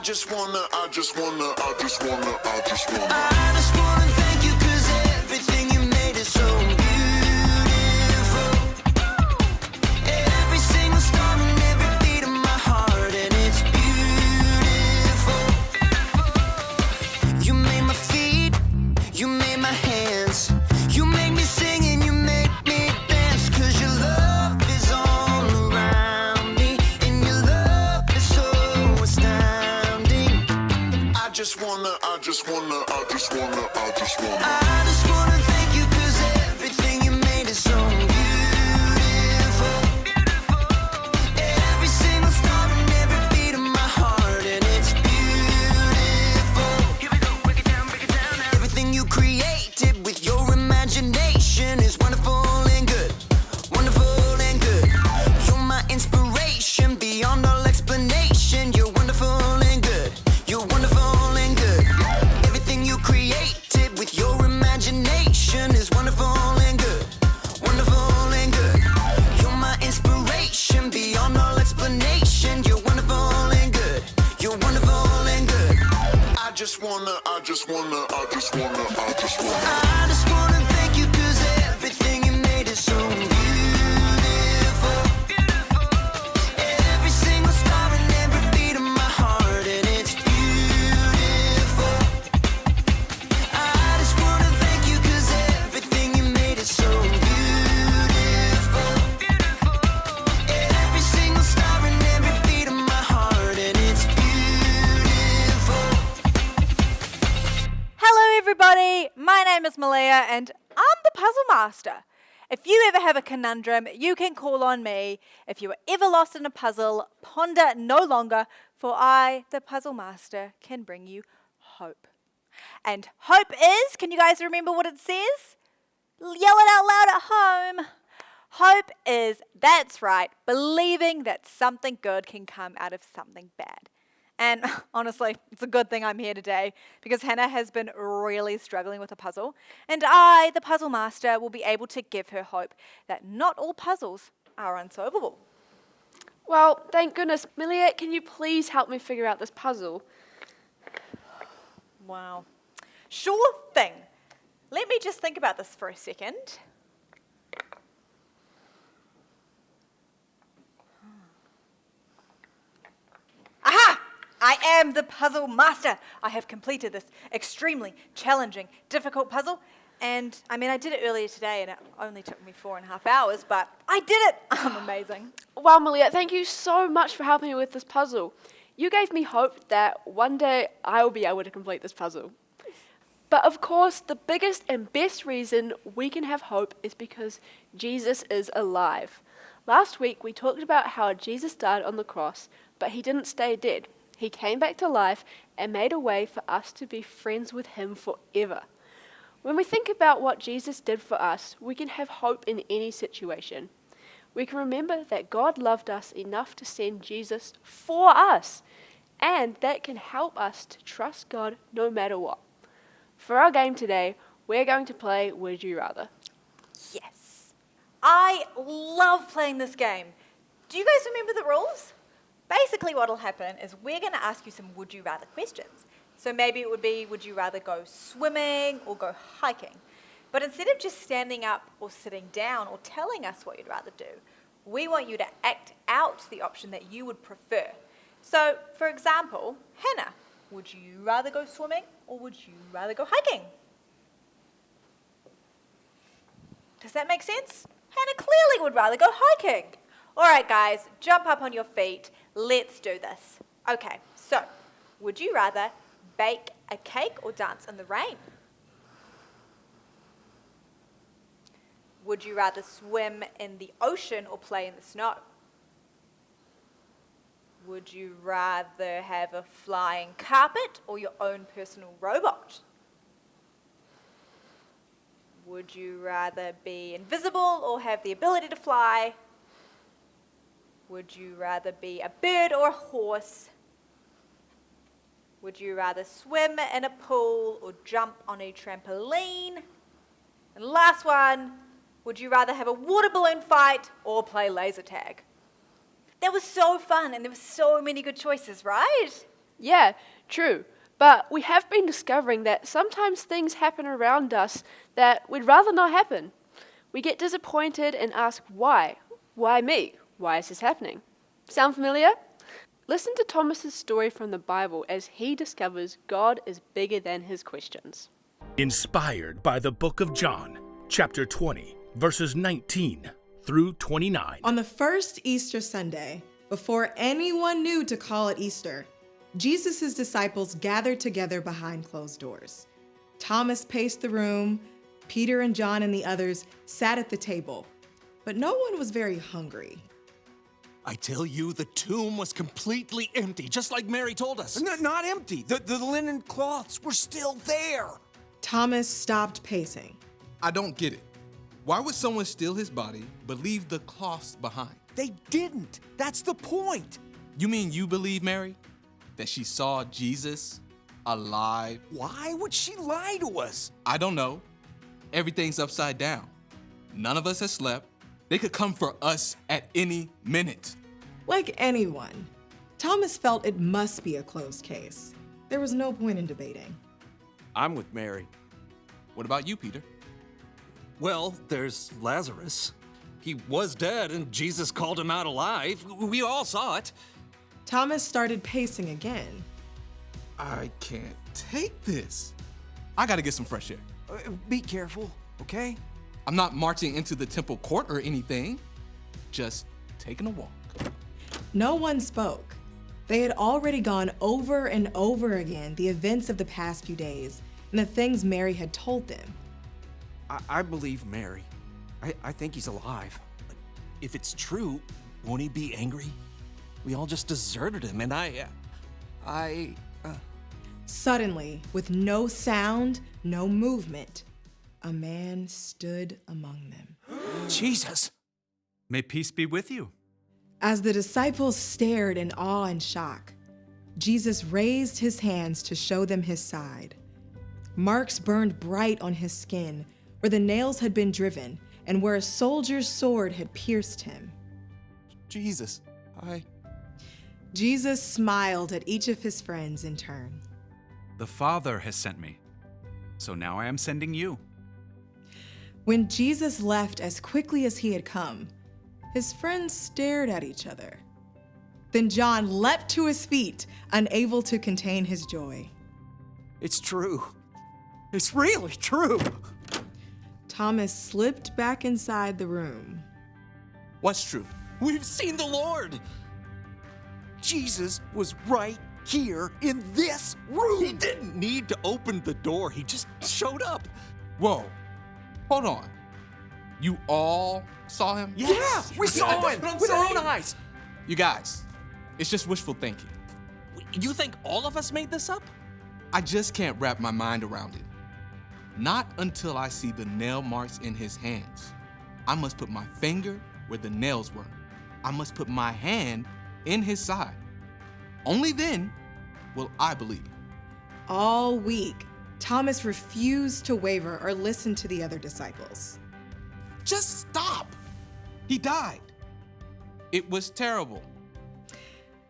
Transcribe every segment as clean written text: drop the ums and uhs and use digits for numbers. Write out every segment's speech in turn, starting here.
just wanna thank you 'cause everything you made is so beautiful. Every single star and every beat of my heart, and it's beautiful. You made my feet, you made my hands, you make me sing and you make me dance, 'cause your love is all around me, and your love is so astounding. I just wanna thank you 'cause everything you made is so beautiful. Every single star and every beat of my heart, and it's beautiful. Here we go, break it down now. Everything you created with your imagination is wonderful and good, wonderful and good. You're my inspiration beyond all explanation. You're wonderful and good, you're wonderful and good. Everything you created with your imagination is wonderful and good, wonderful and good. You're my inspiration beyond all explanation. You're wonderful and good, you're wonderful and good. I just wanna thank you 'cause everything you made is so beautiful. Every single star and every beat of my heart, and it's beautiful. I just wanna thank you 'cause everything you made is so beautiful. Every single star and every beat of my heart, and it's beautiful. Hello everybody, my name is Malia and I'm the Puzzle Master. If you ever have a conundrum, you can call on me. If you are ever lost in a puzzle, ponder no longer, for I, the Puzzle Master, can bring you hope. And hope is, can you guys remember what it says? Yell it out loud at home. Hope is, that's right, believing that something good can come out of something bad. And honestly, it's a good thing I'm here today because Hannah has been really struggling with a puzzle, and I, the Puzzle Master, will be able to give her hope that not all puzzles are unsolvable. Well, thank goodness. Malia, can you please help me figure out this puzzle? Wow. Sure thing. Let me just think about this for a second. Aha! I am the Puzzle Master. I have completed this extremely challenging, difficult puzzle. And I did it earlier today and it only took me 4.5 hours, but I did it. I'm amazing. Wow, Malia, thank you so much for helping me with this puzzle. You gave me hope that one day I will be able to complete this puzzle. But of course, the biggest and best reason we can have hope is because Jesus is alive. Last week, we talked about how Jesus died on the cross, but he didn't stay dead. He came back to life and made a way for us to be friends with him forever. When we think about what Jesus did for us, we can have hope in any situation. We can remember that God loved us enough to send Jesus for us, and that can help us to trust God no matter what. For our game today, we're going to play Would You Rather. Yes. I love playing this game. Do you guys remember the rules? Basically what will happen is we're going to ask you some would you rather questions. So maybe it would be, would you rather go swimming or go hiking? But instead of just standing up or sitting down or telling us what you'd rather do, we want you to act out the option that you would prefer. So, for example, Hannah, would you rather go swimming or would you rather go hiking? Does that make sense? Hannah clearly would rather go hiking. All right, guys, jump up on your feet. Let's do this. Okay, so would you rather bake a cake or dance in the rain? Would you rather swim in the ocean or play in the snow? Would you rather have a flying carpet or your own personal robot? Would you rather be invisible or have the ability to fly? Would you rather be a bird or a horse? Would you rather swim in a pool or jump on a trampoline? And last one, would you rather have a water balloon fight or play laser tag? That was so fun and there were so many good choices, right? Yeah, true. But we have been discovering that sometimes things happen around us that we'd rather not happen. We get disappointed and ask why. Why me? Why is this happening? Sound familiar? Listen to Thomas's story from the Bible as he discovers God is bigger than his questions. Inspired by the book of John, chapter 20, verses 19 through 29. On the first Easter Sunday, before anyone knew to call it Easter, Jesus' disciples gathered together behind closed doors. Thomas paced the room. Peter and John and the others sat at the table, but no one was very hungry. I tell you, the tomb was completely empty, just like Mary told us. Not empty. The linen cloths were still there. Thomas stopped pacing. I don't get it. Why would someone steal his body but leave the cloths behind? They didn't. That's the point. You mean you believe, Mary, that she saw Jesus alive? Why would she lie to us? I don't know. Everything's upside down. None of us has slept. They could come for us at any minute. Like anyone, Thomas felt it must be a closed case. There was no point in debating. I'm with Mary. What about you, Peter? Well, there's Lazarus. He was dead and Jesus called him out alive. We all saw it. Thomas started pacing again. I can't take this. I gotta get some fresh air. Be careful, okay? I'm not marching into the temple court or anything. Just taking a walk. No one spoke. They had already gone over and over again the events of the past few days and the things Mary had told them. I believe Mary. I think he's alive. If it's true, won't he be angry? We all just deserted him and Suddenly, with no sound, no movement, a man stood among them. Jesus! May peace be with you. As the disciples stared in awe and shock, Jesus raised his hands to show them his side. Marks burned bright on his skin where the nails had been driven and where a soldier's sword had pierced him. Jesus, Jesus smiled at each of his friends in turn. The Father has sent me, so now I am sending you. When Jesus left as quickly as he had come, his friends stared at each other. Then John leapt to his feet, unable to contain his joy. it's true. It's really true. Thomas slipped back inside the room. What's true? We've seen the Lord. Jesus was right here in this room. he didn't need to open the door. He just showed up. Whoa. Hold on. You all saw him? Yeah, we saw him with our own eyes. You guys, it's just wishful thinking. You think all of us made this up? I just can't wrap my mind around it. Not until I see the nail marks in his hands. I must put my finger where the nails were. I must put my hand in his side. Only then will I believe. All week, Thomas refused to waver or listen to the other disciples. Just stop. He died. It was terrible.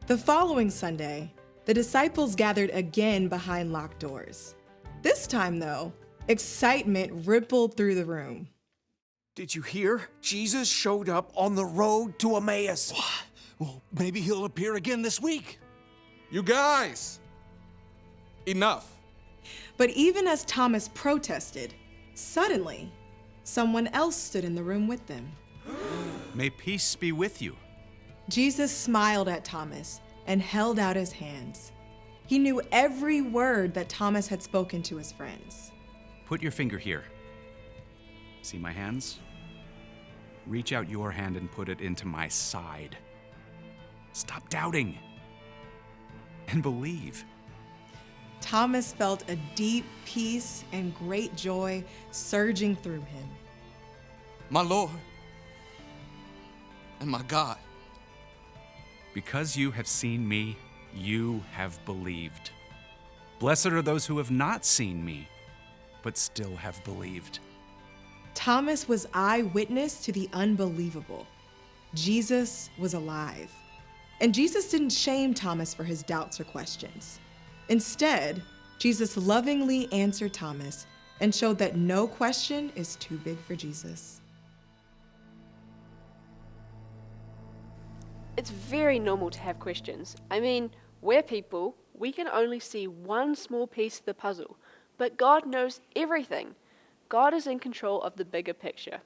The following Sunday, the disciples gathered again behind locked doors. This time, though, excitement rippled through the room. Did you hear? Jesus showed up on the road to Emmaus. Well, maybe he'll appear again this week. You guys, enough. But even as Thomas protested, suddenly, someone else stood in the room with them. May peace be with you. Jesus smiled at Thomas and held out his hands. He knew every word that Thomas had spoken to his friends. Put your finger here. See my hands? Reach out your hand and put it into my side. Stop doubting and believe. Thomas felt a deep peace and great joy surging through him. My Lord and my God. Because you have seen me, you have believed. Blessed are those who have not seen me, but still have believed. Thomas was eyewitness to the unbelievable. Jesus was alive. And Jesus didn't shame Thomas for his doubts or questions. Instead, Jesus lovingly answered Thomas and showed that no question is too big for Jesus. It's very normal to have questions. I mean, we're people, we can only see one small piece of the puzzle, but God knows everything. God is in control of the bigger picture.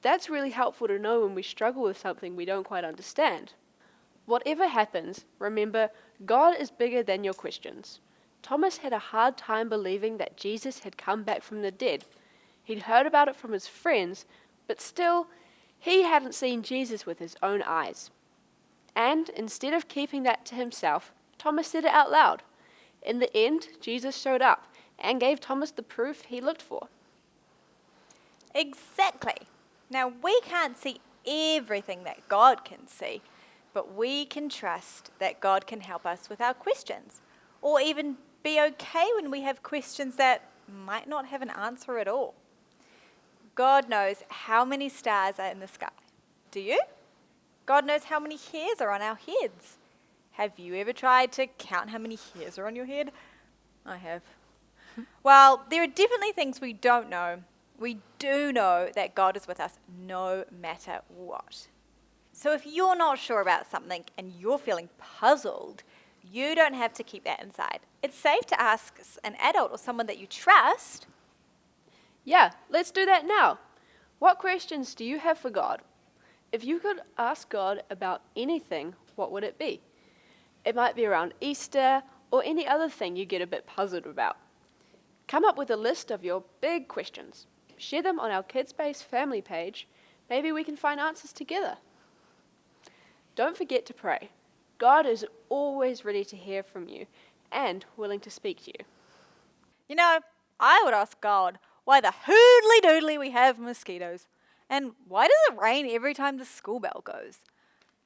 That's really helpful to know when we struggle with something we don't quite understand. Whatever happens, remember, God is bigger than your questions. Thomas had a hard time believing that Jesus had come back from the dead. He'd heard about it from his friends, but still, he hadn't seen Jesus with his own eyes. And instead of keeping that to himself, Thomas said it out loud. In the end, Jesus showed up and gave Thomas the proof he looked for. Exactly. Now, we can't see everything that God can see, but we can trust that God can help us with our questions, or even be okay when we have questions that might not have an answer at all. God knows how many stars are in the sky. Do you? God knows how many hairs are on our heads. Have you ever tried to count how many hairs are on your head? I have. Well, there are definitely things we don't know. We do know that God is with us no matter what. So if you're not sure about something and you're feeling puzzled, you don't have to keep that inside. It's safe to ask an adult or someone that you trust. Yeah, let's do that now. What questions do you have for God? If you could ask God about anything, what would it be? It might be around Easter or any other thing you get a bit puzzled about. Come up with a list of your big questions. Share them on our Kidspace family page. Maybe we can find answers together. Don't forget to pray. God is always ready to hear from you and willing to speak to you. You know, I would ask God why the hoodly doodly we have mosquitoes. And why does it rain every time the school bell goes?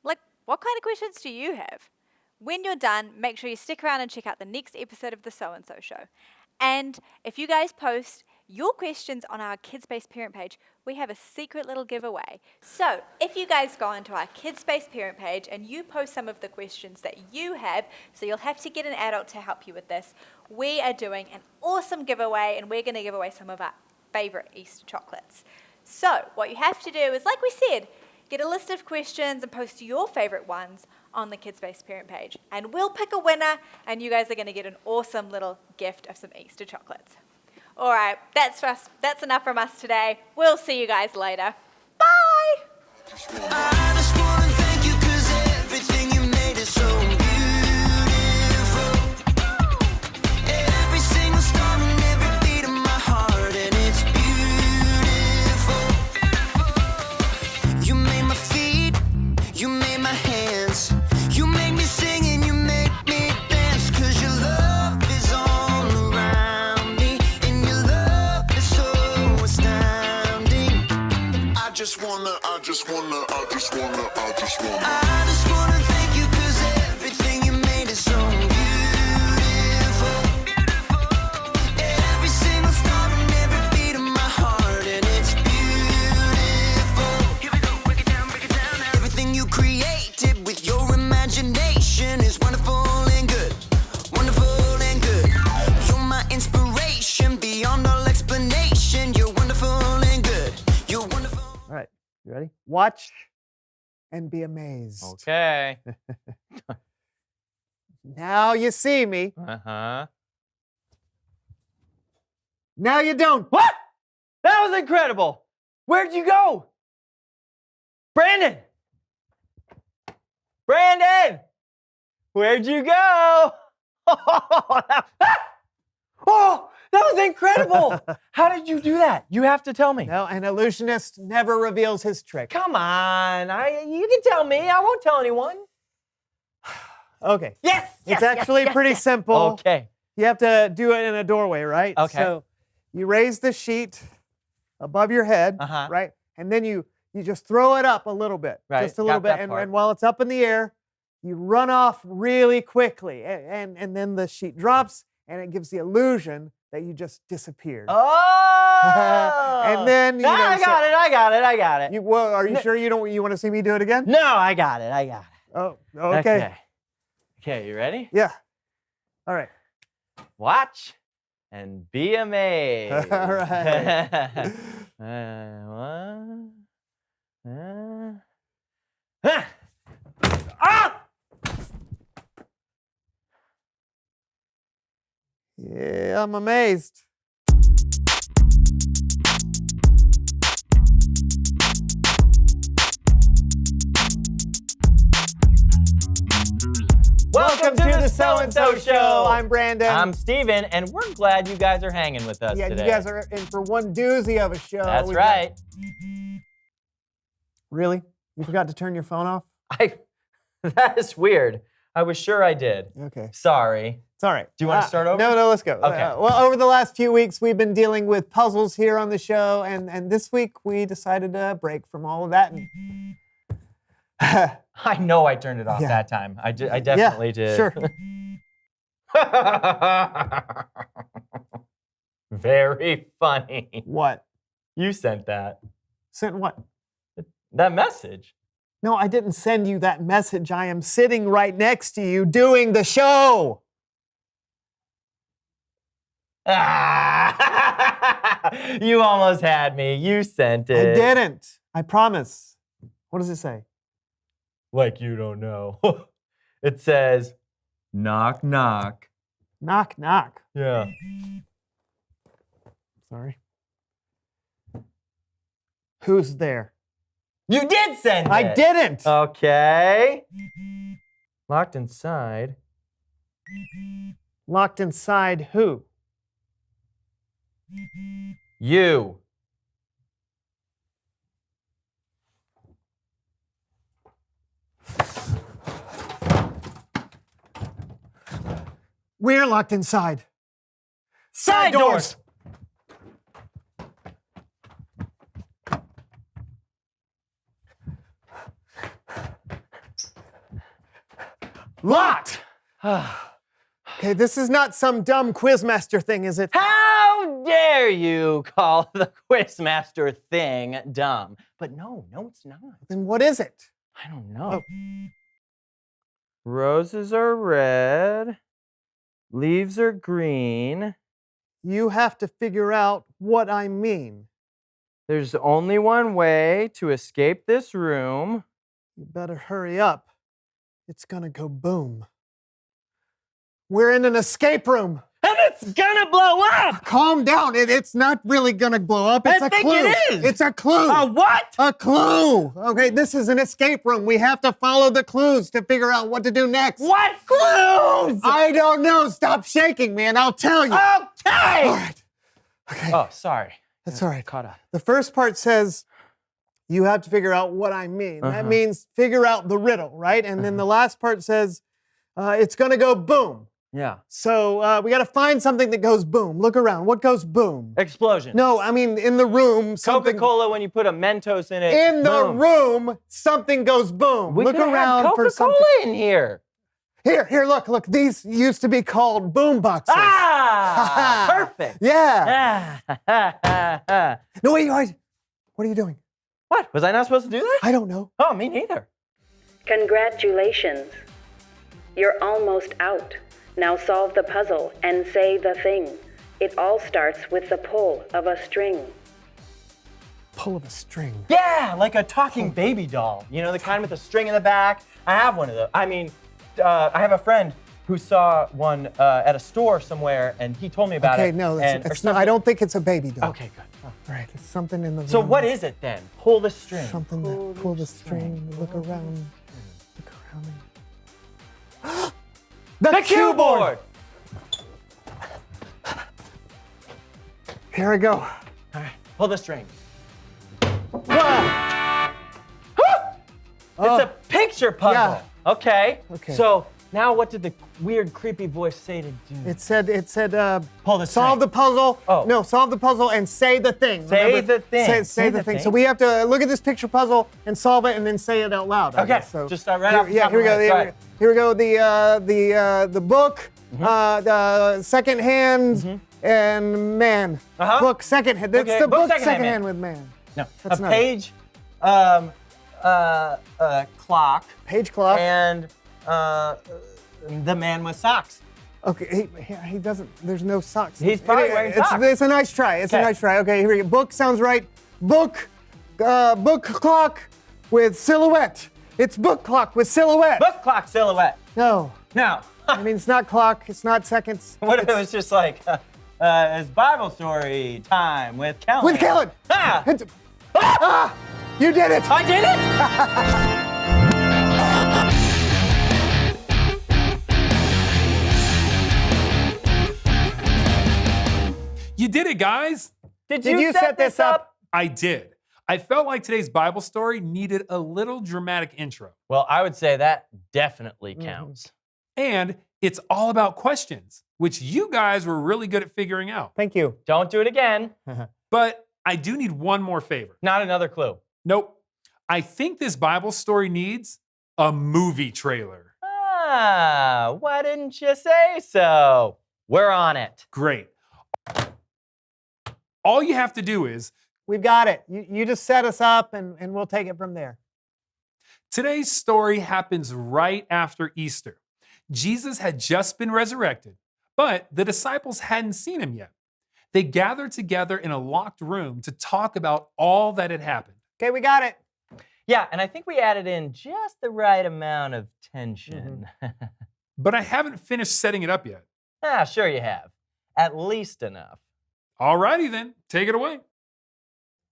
Like, what kind of questions do you have? When you're done, make sure you stick around and check out the next episode of the So-and-So Show. And if you guys post your questions on our Kidspace parent page, we have a secret little giveaway. So if you guys go onto our Kidspace parent page and you post some of the questions that you have, so you'll have to get an adult to help you with this, we are doing an awesome giveaway and we're going to give away some of our favorite Easter chocolates. So what you have to do is, like we said, get a list of questions and post your favorite ones on the Kidspace parent page. And we'll pick a winner and you guys are going to get an awesome little gift of some Easter chocolates. All right, that's enough from us today. We'll see you guys later. Bye! I just wanna thank you 'cause everything you made is so beautiful. Every single star and every beat of my heart, and it's beautiful. You made my feet, you made my hands, you made me sing and you made me dance, 'cause your love is all around me, and your love is so astounding. I just wanna thank you 'cause everything you made is so beautiful. Every single star and every beat of my heart, and it's beautiful. Here we go, break it down now. Everything you created with your imagination is wonderful and good. Wonderful and good. You're my inspiration beyond all explanation. You're wonderful and good. You're wonderful. All right, you ready? Watch and be amazed. Okay. Now you see me. Uh-huh. Now you don't. What? That was incredible. Where'd you go? Brandon! Brandon! Where'd you go? Oh, that was incredible. How did you do that? You have to tell me. No, an illusionist never reveals his trick. Come on. You can tell me. I won't tell anyone. Okay. Yes! It's actually pretty simple. Okay. You have to do it in a doorway, right? Okay. So you raise the sheet above your head, Uh-huh. right? And then you just throw it up a little bit, Right, just a little got bit. that And, part. and while it's up in the air, you run off really quickly. And then the sheet drops and it gives the illusion that you just disappeared. Oh! And then, you I got it. Well, are you sure you want to see me do it again? No, I got it. Oh, okay. Okay, you ready? Yeah. All right. watch and be amazed. All right. Ah! Yeah, I'm amazed. Welcome to the So and So Show. I'm Brandon. I'm Steven, and we're glad you guys are hanging with us Yeah, today. you guys are in for one doozy of a show. That's We've got- right. Really? You forgot to turn your phone off? That is weird. I was sure I did. Okay. Sorry. It's all right. Do you want to start over? No, let's go. Okay. Well, over the last few weeks, we've been dealing with puzzles here on the show, and this week we decided to break from all of that. I know I turned it off Yeah. that time. I definitely did. Sure. Very funny. What? You sent that. Sent what? That message. No, I didn't send you that message. I am sitting right next to you doing the show. You almost had me. You sent it. I didn't. I promise. What does it say? Like you don't know. It says, knock, knock. Knock, knock. Yeah. Sorry. Who's there? You did send it. I didn't. Okay. Locked inside. Locked inside who? You. We're locked inside. Side doors. Locked. Okay, this is not some dumb quizmaster thing, is it? How dare you call the Quizmaster thing dumb? But no, it's not. Then what is it? I don't know. Roses are red. Leaves are green. You have to figure out what I mean. There's only one way to escape this room. You better hurry up. It's gonna go boom. We're in an escape room. And it's gonna blow up! Calm down. It's not really gonna blow up. It's I a think clue. it is. It's a clue. A what? A clue. Okay, this is an escape room. We have to follow the clues to figure out what to do next. What clues? I don't know. Stop shaking me and I'll tell you. Okay! All right. Okay. Oh, sorry. That's all right. Caught up. The first part says you have to figure out what I mean. That means figure out the riddle, right? And then the last part says it's going to go boom. Yeah. So we got to find something that goes boom. Look around. What goes boom? Explosion. No, I mean in the room. Something, Coca-Cola when you put a Mentos in it. in the boom. room, something goes boom. We Look could around have for something. Coca-Cola in here. Here, look. These used to be called boom boxes. Ah! Perfect. Yeah. Ah. No, wait. What are you doing? What? Was I not supposed to do that? I don't know. Oh, me neither. Congratulations. You're almost out. Now solve the puzzle and say the thing. It all starts with the pull of a string. Pull of a string. Yeah, like a talking baby doll. You know, the kind with a string in the back. I have one of those. I mean, I have a friend who saw one at a store somewhere, and he told me about it. Okay, no, it's not, I don't think it's a baby doll. Okay, good. Oh. All right, it's something in the room. So what is it then? Pull the string. Something that pull the string. Look around. Look around. The cue board! Here I go. All right, pull the string. Wow. It's a picture puzzle. Yeah. Okay. Okay. So now what did the weird, creepy voice say to do? It said, pull the solve string. the puzzle. Oh. No, solve the puzzle and say the thing. Say Remember? the thing. Say the thing. So we have to look at this picture puzzle and solve it and then say it out loud. I Okay, guess. So just start right off the Yeah, top here we of go. my head. Go ahead. Here we go. The book, the second hand, and man. Book, second hand. That's Okay, the book, book, second hand, hand with man. No, That's a not page, clock, Page clock. and the man with socks. Okay, he doesn't. There's no socks. He's probably wearing socks. It's a nice try. It's a nice try. Okay, here we go. Book sounds right. Book clock with silhouette. It's book clock with silhouette. Book clock silhouette. No. No. I mean, it's not clock. It's not seconds. What if it was just like, it's Bible story time with Kellen? With Kellen. Ah! You did it. I did it? You did it, guys! Did you set this up? I did. I felt like today's Bible story needed a little dramatic intro. Well, I would say that definitely counts. And it's all about questions, which you guys were really good at figuring out. Thank you. Don't do it again. But I do need one more favor. Not another clue. Nope. I think this Bible story needs a movie trailer. Ah, why didn't you say so? We're on it. Great. All you have to do is... We've got it. You just set us up and we'll take it from there. Today's story happens right after Easter. Jesus had just been resurrected, but the disciples hadn't seen him yet. They gathered together in a locked room to talk about all that had happened. Okay, we got it. Yeah, and I think we added in just the right amount of tension. But I haven't finished setting it up yet. Sure you have. At least enough. Alrighty then, take it away.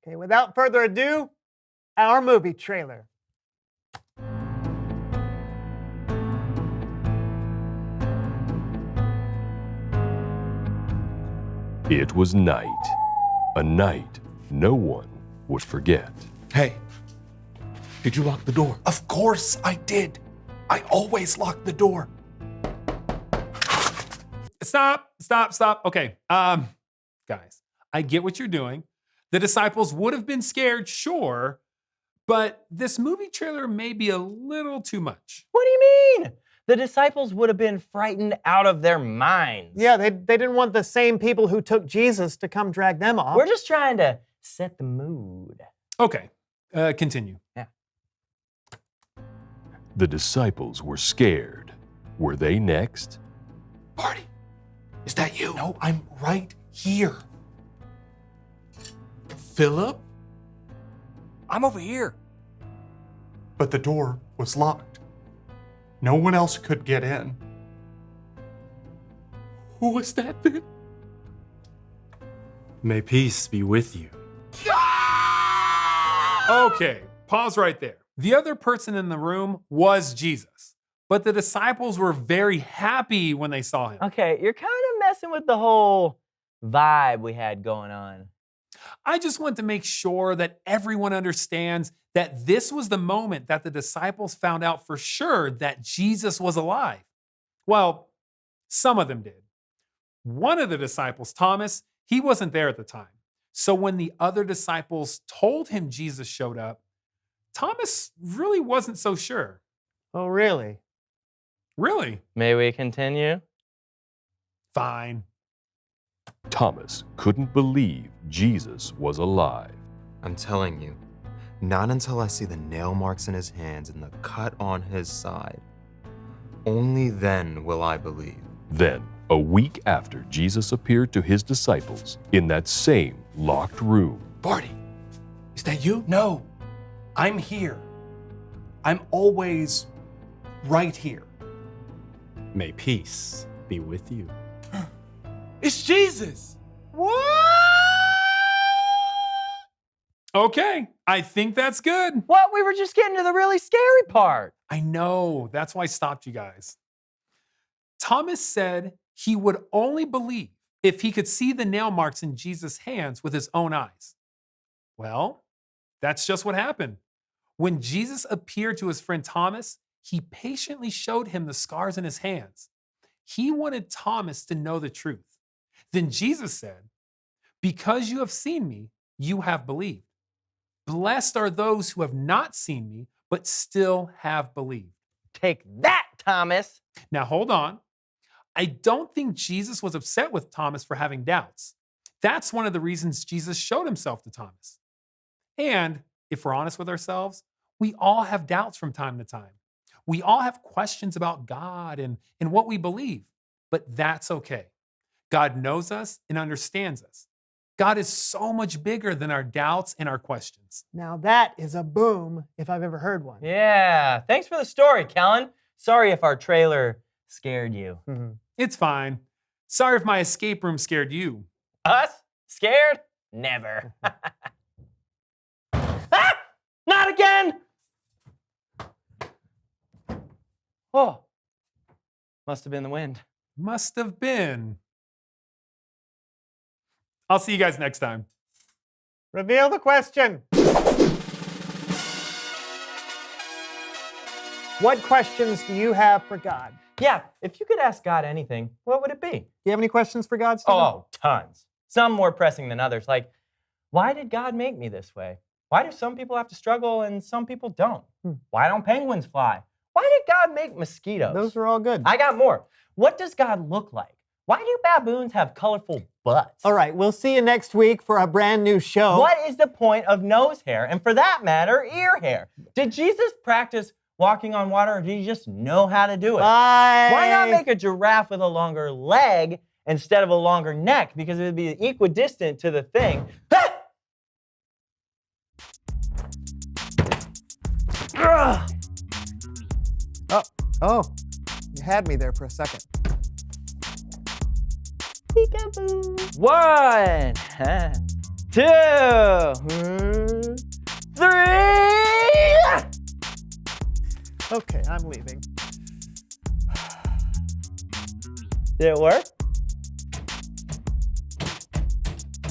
Okay, without further ado, our movie trailer. It was night, a night no one would forget. Hey, did you lock the door? Of course I did. I always lock the door. Stop. Okay, guys, I get what you're doing. The disciples would have been scared, sure, but this movie trailer may be a little too much. What do you mean? The disciples would have been frightened out of their minds. Yeah, they didn't want the same people who took Jesus to come drag them off. We're just trying to set the mood. Okay, continue. Yeah. The disciples were scared. Were they next? Marty, is that you? No, I'm right here. Philip? I'm over here. But the door was locked. No one else could get in. Who was that then? May peace be with you. Okay, pause right there. The other person in the room was Jesus, but the disciples were very happy when they saw him. Okay, you're kind of messing with the whole vibe we had going on. I just want to make sure that everyone understands that this was the moment that the disciples found out for sure that Jesus was alive. Well, some of them did. One of the disciples, Thomas, he wasn't there at the time. So when the other disciples told him Jesus showed up, Thomas really wasn't so sure. Oh, really? Really? May we continue? Fine. Thomas couldn't believe Jesus was alive. I'm telling you, not until I see the nail marks in his hands and the cut on his side. Only then will I believe. Then, a week after Jesus appeared to his disciples in that same locked room. Barty, is that you? No, I'm here. I'm always right here. May peace be with you. It's Jesus! What? Okay, I think that's good. What? We were just getting to the really scary part. I know, that's why I stopped you guys. Thomas said he would only believe if he could see the nail marks in Jesus' hands with his own eyes. Well, that's just what happened. When Jesus appeared to his friend Thomas, he patiently showed him the scars in his hands. He wanted Thomas to know the truth. Then Jesus said, "Because you have seen me, you have believed. Blessed are those who have not seen me, but still have believed." Take that, Thomas. Now hold on. I don't think Jesus was upset with Thomas for having doubts. That's one of the reasons Jesus showed himself to Thomas. And if we're honest with ourselves, we all have doubts from time to time. We all have questions about God and what we believe. but that's okay. God knows us and understands us. God is so much bigger than our doubts and our questions. Now that is a boom if I've ever heard one. Yeah, thanks for the story, Kellen. Sorry if our trailer scared you. It's fine. Sorry if my escape room scared you. Us? Scared? Never. Ah! Not again! Oh, must have been the wind. Must have been. I'll see you guys next time. Reveal the question. What questions do you have for God? Yeah, if you could ask God anything, what would it be? Do you have any questions for God, Stephen? Oh, tons. Some more pressing than others. Like, why did God make me this way? Why do some people have to struggle and some people don't? Why don't penguins fly? Why did God make mosquitoes? Those are all good. I got more. What does God look like? Why do baboons have colorful butts? All right, we'll see you next week for a brand new show. What is the point of nose hair, and for that matter, ear hair? Did Jesus practice walking on water, or did he just know how to do it? Bye. Why not make a giraffe with a longer leg instead of a longer neck? Because it would be equidistant to the thing. Oh, you had me there for a second. Peekaboo. 1, 2, 3. Okay, I'm leaving. Did it work?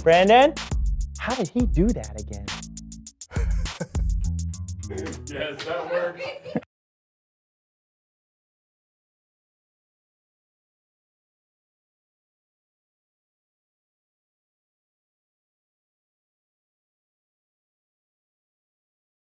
Brandon? How did he do that again? Yes, that worked.